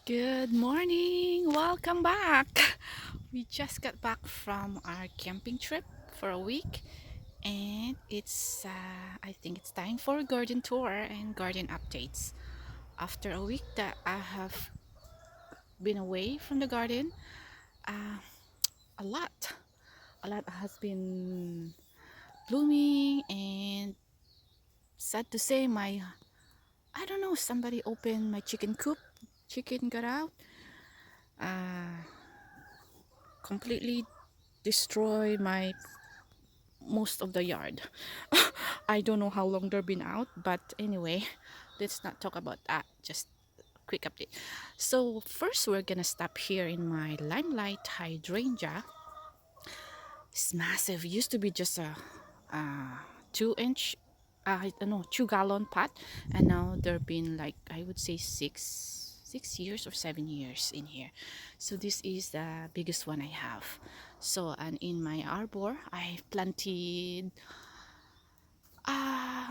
Good morning! Welcome back! We just got back from our camping trip for a week and I think it's time for a garden tour and garden updates. After a week that I have been away from the garden, uh, a lot, a lot has been blooming and sad to say I don't know, somebody opened my chicken coop, chicken got out, uh, completely destroy my most of the yard. I don't know how long they've been out, but anyway, let's not talk about that. Just quick update. So first, we're gonna stop here in my limelight hydrangea. It's massive. It used to be just a 2 inch, I don't know, 2 gallon pot, and now there've been like I would say 6 years or 7 years in here. So this is the biggest one I have. So and in my arbor, I planted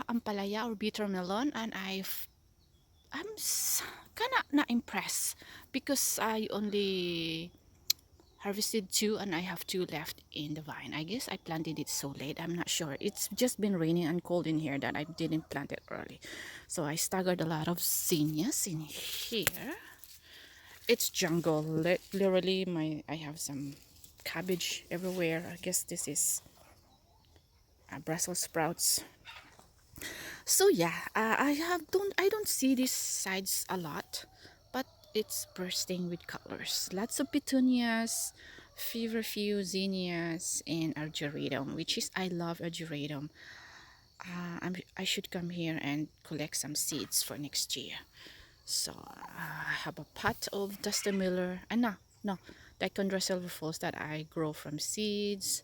ampalaya or bitter melon, and I'm kind of not impressed because I only harvested two and I have two left in the vine. I guess I planted it so late. I'm not sure. It's just been raining and cold in here that I didn't plant it early. So I staggered a lot of zinnias in here. It's jungle. Literally, I have some cabbage everywhere. I guess this is Brussels sprouts. So yeah, I don't see these sides a lot, but it's bursting with colors. Lots of petunias, feverfew, zinnias, and argyrodon, which is I love argyrodon. I should come here and collect some seeds for next year. So I have a pot of Dusty Miller, and no, Dichondra silver that I grow from seeds.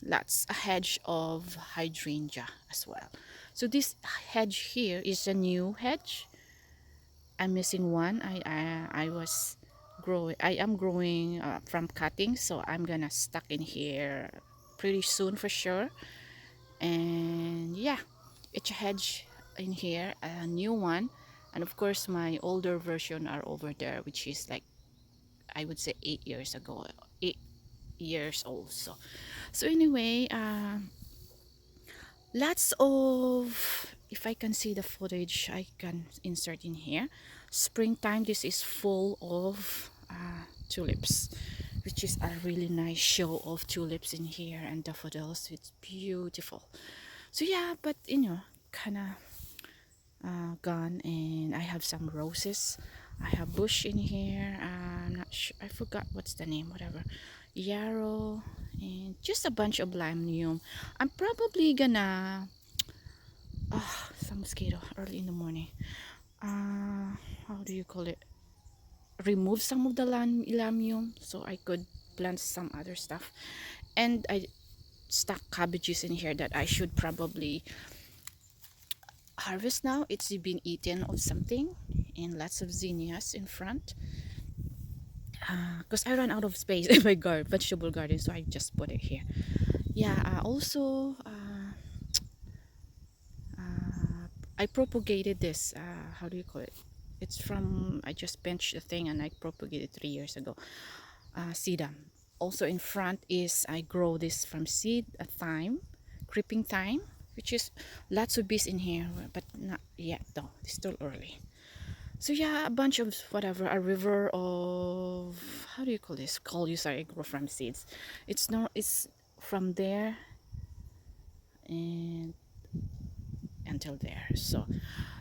Lots a hedge of hydrangea as well. So this hedge here is a new hedge. I'm missing one. I was growing. I am growing from cutting, so I'm gonna stuck in here pretty soon for sure. And yeah, it's a hedge in here, a new one, and of course my older version are over there, which is like I would say 8 years ago, 8 years old. So anyway, lots of, if I can see the footage I can insert in here. Springtime, this is full of tulips, which is a really nice show of tulips in here, and daffodils. It's beautiful. So yeah, but kind of gone. And I have some roses. I have bush in here. I'm not sure, I forgot what's the name, whatever, yarrow, and just a bunch of limonium. I'm probably gonna some mosquito early in the morning. How do you call it? Remove some of the lamium so I could plant some other stuff. And I stuck cabbages in here that I should probably harvest now. It's been eaten of something, and lots of zinnias in front. Because I ran out of space in my vegetable garden, so I just put it here. Yeah. Also, I propagated this. How do you call it? It's from, I just benched the thing and I propagated 3 years ago. Sedum. Also in front is I grow this from seed, a thyme, creeping thyme, which is lots of bees in here, but not yet though. It's still early. So yeah, a bunch of whatever, a river of, how do you call this? Coleus I grow from seeds. It's from there and until there. So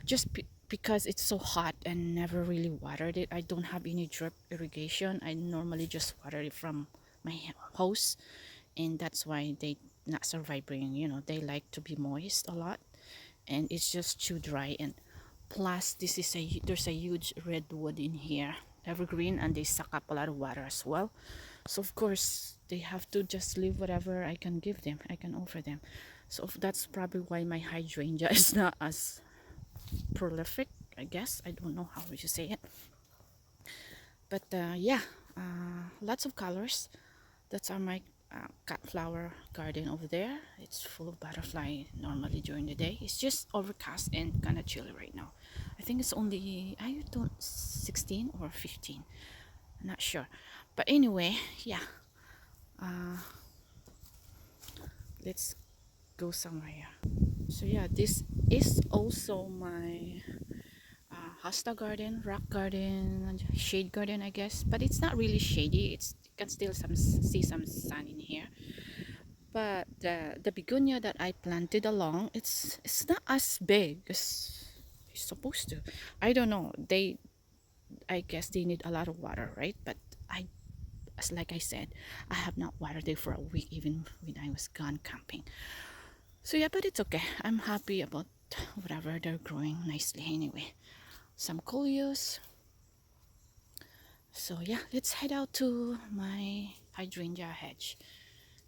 just because it's so hot and never really watered it, I don't have any drip irrigation. I normally just water it from my hose, and that's why they not surviving. They like to be moist a lot, and it's just too dry. And plus, there's a huge redwood in here, evergreen, and they suck up a lot of water as well. So of course they have to just live whatever I can give them, I can offer them. So that's probably why my hydrangea is not as prolific, I guess. I don't know how you say it, but yeah, lots of colors. That's are my cut flower garden over there. It's full of butterfly normally during the day. It's just overcast and kind of chilly right now. I think it's only, I don't, 16 or 15. I'm not sure. But anyway, yeah. Uh, let's go somewhere. So yeah, this is also my hosta garden, rock garden, shade garden, I guess. But it's not really shady. It's, you can still see some sun in here. But the begonia that I planted along, it's not as big as it's supposed to. I don't know. I guess they need a lot of water, right? But I, as like I said, I have not watered it for a week, even when I was gone camping. So yeah, but it's okay. I'm happy about whatever, they're growing nicely anyway. Some coleus. So yeah, let's head out to my hydrangea hedge.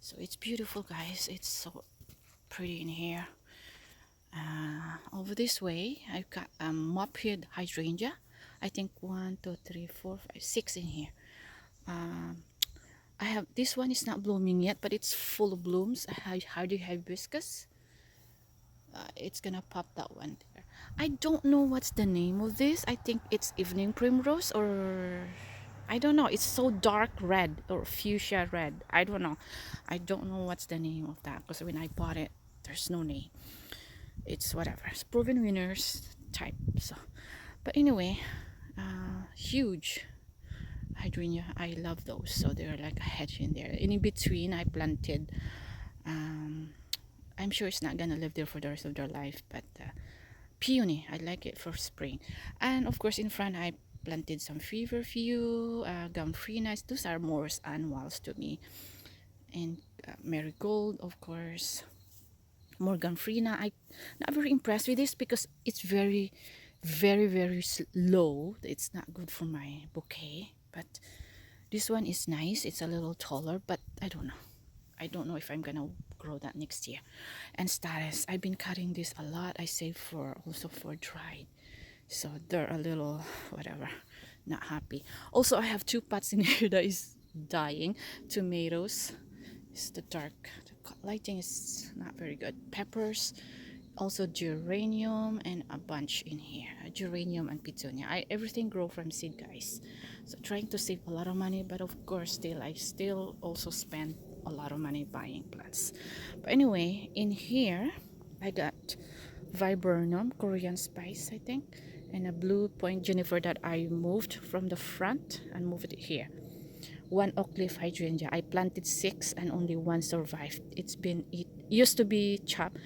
So it's beautiful, guys. It's so pretty in here. Over this way, I've got a mop-head hydrangea. I think one, two, three, four, five, six in here. I have this one is not blooming yet, but it's full of blooms. Hardy hibiscus. It's gonna pop that one there. I don't know what's the name of this. I think it's evening primrose, or I don't know. It's so dark red or fuchsia red. I don't know. I don't know what's the name of that, because when I bought it, there's no name. It's whatever. It's proven winners type. So, but anyway, huge hydrangeas. I love those. So they're like a hedge in there. In between, I planted. I'm sure it's not gonna live there for the rest of their life, but peony. I like it for spring. And of course, in front, I planted some feverfew, gumfrinas. Those are more annuals to me. And marigold, of course. More gumfrina. I'm not very impressed with this because it's very, very, very low. It's not good for my bouquet. But this one is nice. It's a little taller, but I don't know. I don't know if I'm gonna grow that next year. And status, I've been cutting this a lot. I save for also for dried, so they're a little whatever, not happy. Also, I have two pots in here that is dying. Tomatoes, it's the dark, the lighting is not very good. Peppers, also geranium, and a bunch in here, geranium and petunia. Everything grow from seed, guys. So trying to save a lot of money, but of course still I still also spend a lot of money buying plants. But anyway, in here I got viburnum, Korean spice, I think, and a blue point juniper that I moved from the front and moved it here. One oak leaf hydrangea. I planted six and only one survived. It used to be chopped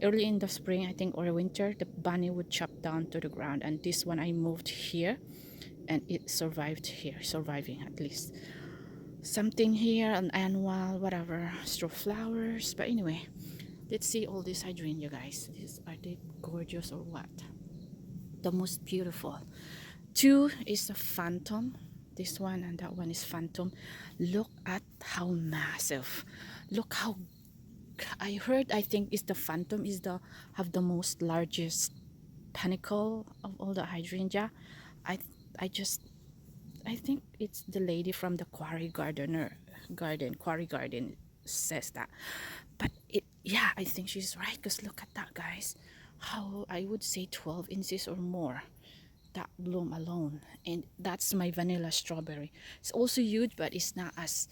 early in the spring, I think, or winter. The bunny would chop down to the ground, and this one I moved here, and it survived here, surviving at least. Something here, an annual, whatever, straw flowers. But anyway, let's see all these hydrangea, guys. Are they gorgeous or what? The most beautiful. Two is a phantom. This one and that one is phantom. Look at how massive. Look how, I heard, I think is the phantom is the have the most largest panicle of all the hydrangea. I I just I think it's the lady from the quarry garden says that. But it, yeah, I think she's right, because look at that, guys. How, I would say 12 inches or more, that bloom alone. And that's my vanilla strawberry. It's also huge, but it's not as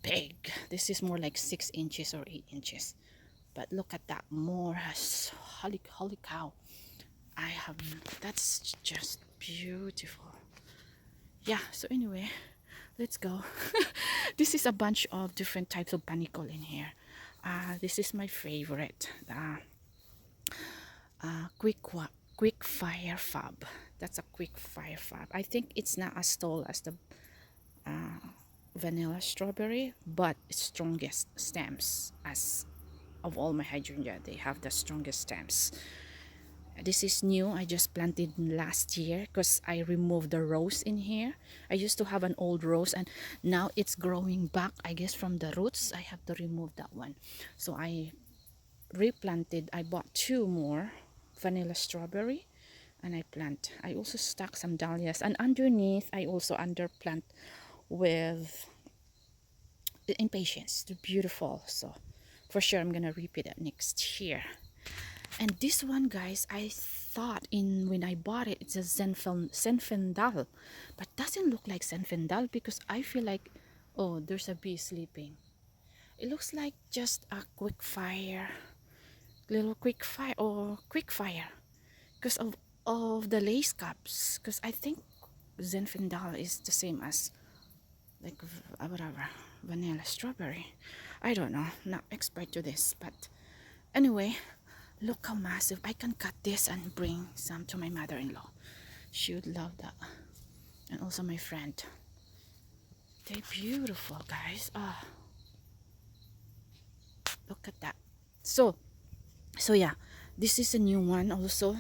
big. This is more like 6 inches or 8 inches. But look at that, more. Holy cow. I have, that's just beautiful. Yeah, so anyway, let's go. This is a bunch of different types of panicle in here. This is my favorite, quick fire fab. That's a quick fire fab. I think it's not as tall as the vanilla strawberry, but it's strongest stems. As of all my hydrangea, they have the strongest stems. This is new. I just planted last year because I removed the rose in here. I used to have an old rose, and now it's growing back, I guess, from the roots. I have to remove that one, so I replanted. I bought two more vanilla strawberry, and I also stuck some dahlias, and underneath I also underplant with impatiens. They're beautiful. So for sure I'm gonna repeat it next year. And this one, guys, I thought in when I bought it, it's a Zenfandel, but doesn't look like Zenfandel because I feel like, oh, there's a bee sleeping. It looks like just a quick fire, little quick fire, because of the lace cups. Because I think Zenfandel is the same as like whatever vanilla strawberry. I don't know, not expert to this, but anyway, look how massive. I can cut this and bring some to my mother-in-law. She would love that. And also my friend. They're beautiful, guys. Ah, look at that. So yeah, this is a new one also.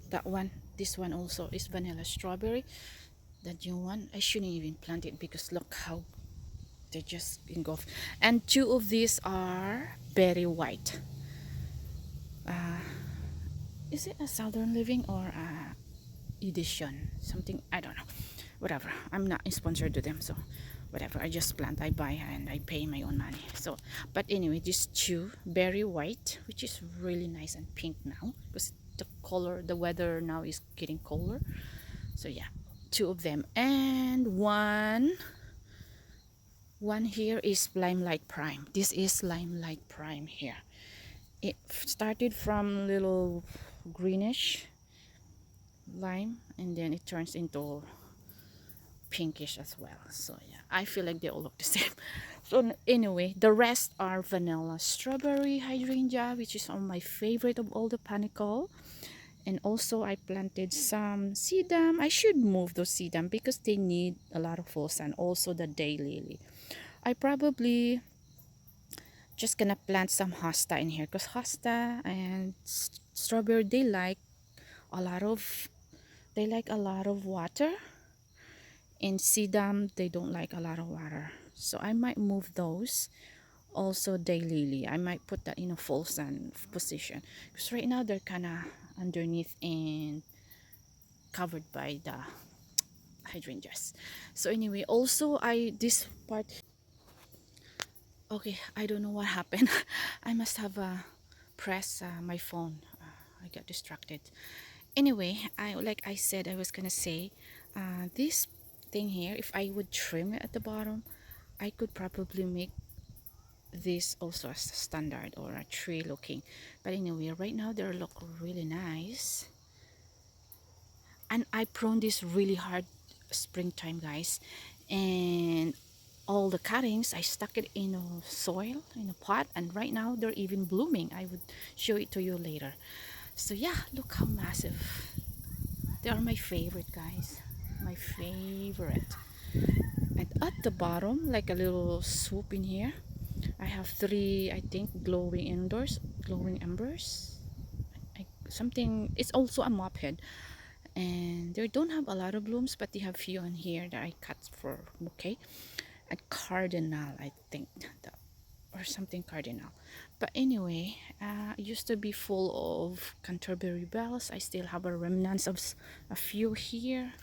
That one, this one also is vanilla strawberry. The new one, I shouldn't even plant it because look how they just engulf. And two of these are berry white. Is it a Southern Living or a edition? Something, I don't know. Whatever. I'm not sponsored to them, so whatever. I just plant, I buy, and I pay my own money. So, but anyway, these two berry white, which is really nice and pink now because the color, the weather now is getting colder. So yeah, two of them, and one here is Limelight Prime. This is Limelight Prime here. It started from little greenish lime and then it turns into pinkish as well. So yeah, I feel like they all look the same. So anyway, the rest are vanilla strawberry hydrangea, which is on my favorite of all the panicle. And also I planted some sedum. I should move those sedum because they need a lot of full sun. Also the daylily, I probably just gonna plant some hosta in here because hosta and strawberry, a lot of they like a lot of water. In sedum, they don't like a lot of water, so I might move those. Also daylily, I might put that in a full sun position because right now they're kind of underneath and covered by the hydrangeas. So anyway, also I this part, okay, I don't know what happened. I must have pressed my phone. I got distracted. Anyway, like I said, I was gonna say, this thing here, if I would trim it at the bottom, I could probably make this also as a standard or a tree looking. But anyway, right now they look really nice. And I pruned this really hard springtime, guys. And all the cuttings, I stuck it in a soil, in a pot. And right now they're even blooming. I would show it to you later. So yeah, look how massive. They are my favorite, guys. My favorite. And at the bottom, like a little swoop in here, I have three, I think, glowing embers. Something, it's also a mop head. And they don't have a lot of blooms, but they have few on here that I cut for bouquet. And cardinal, I think, or something cardinal. But anyway, it used to be full of Canterbury bells. I still have a remnants of a few here.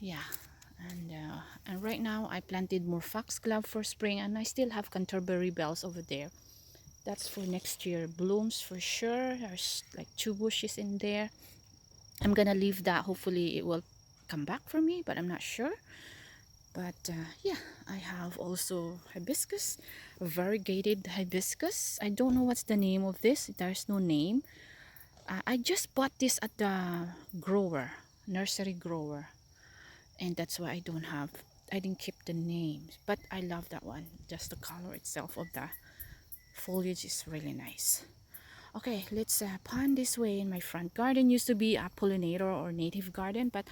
Yeah, and right now I planted more foxglove for spring, and I still have Canterbury bells over there. That's for next year. Blooms for sure. There's like two bushes in there. I'm gonna leave that. Hopefully it will come back for me, but I'm not sure. But yeah, I have also hibiscus, variegated hibiscus. I don't know what's the name of this. There's no name. I just bought this at the nursery grower, and that's why I didn't keep the names. But I love that one. Just the color itself of the foliage is really nice. Okay, let's pond this way. In my front garden used to be a pollinator or native garden, but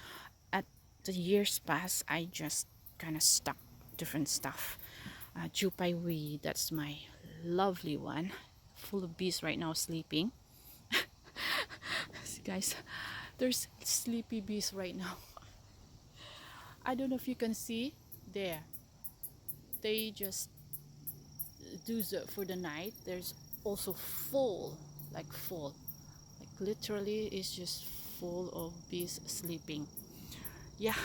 at the years past, I just kind of stuck different stuff. Jupai weed, that's my lovely one, full of bees right now sleeping. See, guys, there's sleepy bees right now. I don't know if you can see there. They just do that for the night. There's also full, like literally it's just full of bees sleeping. Yeah,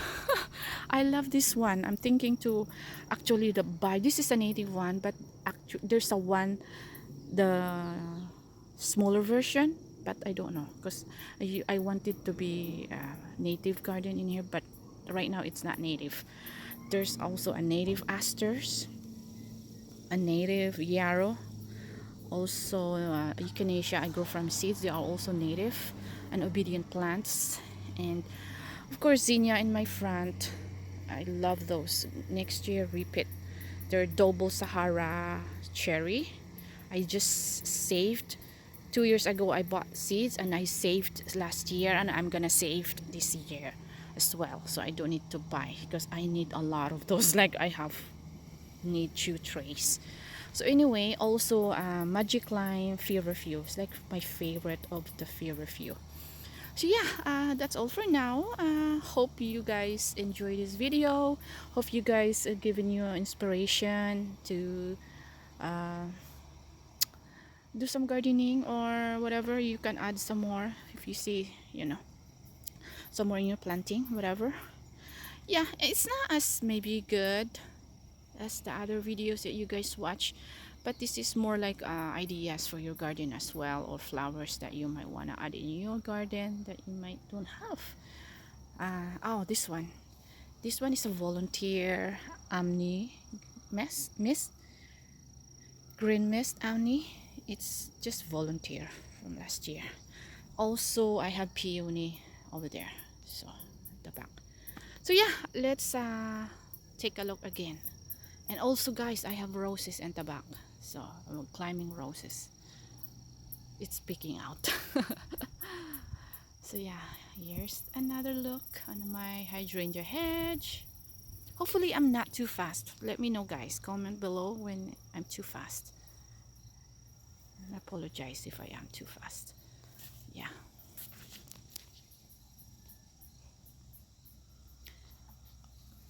I love this one. I'm thinking to actually the buy. This is a native one, but actually there's a one the smaller version, but I don't know because I want it to be a native garden in here, but right now it's not native. There's also a native asters, a native yarrow, also echinacea I grow from seeds. They are also native and obedient plants, and of course zinnia in my front. I love those. Next year repeat. They're double Sahara cherry. I just saved 2 years ago. I bought seeds and I saved last year, and I'm gonna save this year as well, so I don't need to buy because I need a lot of those. Like I have need 2 trays. So anyway, also magic lime feverfew is like my favorite of the feverfew. So yeah, that's all for now. Hope you guys enjoy this video. Hope you guys given you inspiration to uh, do some gardening or whatever. You can add some more if you see, some more in your planting, whatever. Yeah, it's not as maybe good as the other videos that you guys watch, but this is more like ideas for your garden as well, or flowers that you might want to add in your garden that you might don't have. Oh, this one is a volunteer amni mist, green mist amni. It's just volunteer from last year. Also I have peony over there, so at the back. So yeah, let's take a look again. And also guys, I have roses in the back, so I'm climbing roses. It's picking out. So yeah, here's another look on my hydrangea hedge. Hopefully I'm not too fast. Let me know guys, comment below when I'm too fast. I apologize if I am too fast. Yeah,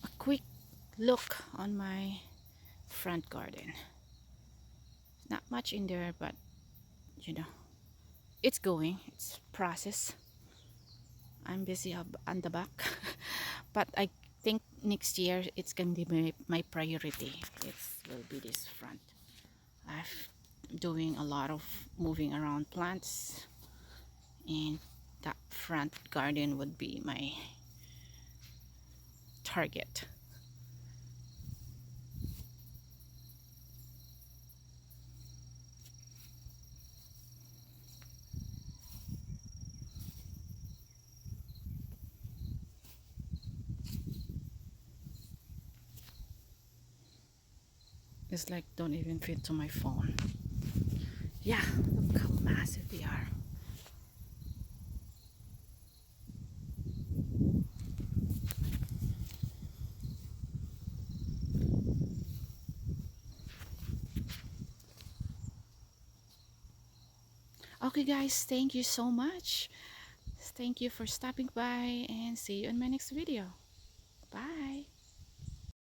a quick look on my front garden. Not much in there, but you know, it's going, it's process. I'm busy on the back. But I think next year it's gonna be my priority. It will be this front. I've doing a lot of moving around plants, and that front garden would be my target. It's like don't even fit to my phone. Yeah, look how massive they are. Okay guys, thank you so much. Thank you for stopping by, and see you in my next video. Bye.